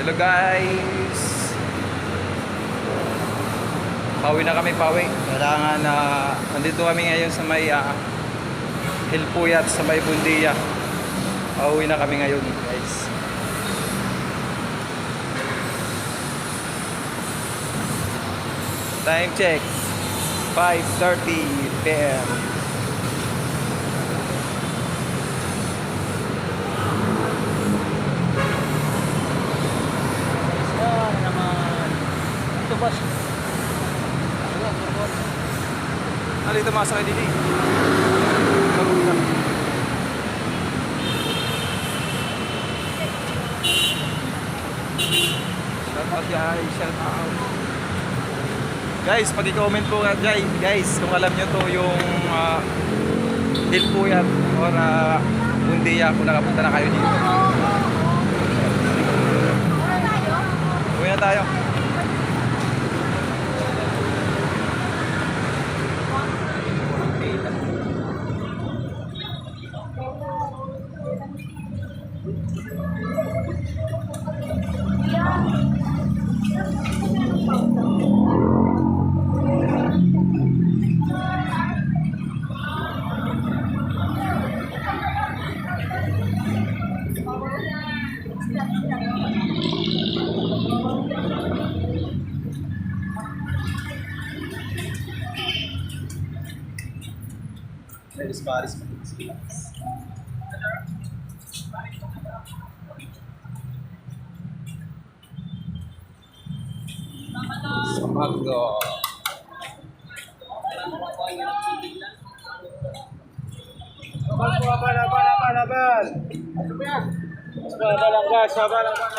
Hello guys. Pauwi na kami, pauwi. Kailangan na nandito kami ngayon sa may Hilpuyat, sa may Bundia. Pauwi na kami ngayon guys. Time check 5:30 PM. Bas. Dito masakay dito. Shout out guys, shout out. Guys, pag-i-comment po guys kung alam nyo to yung Hilpuyat or Bundia kung nakapunta na kayo dito. Uwi na tayo. Paris, Paris. Samago. Abal. Abal.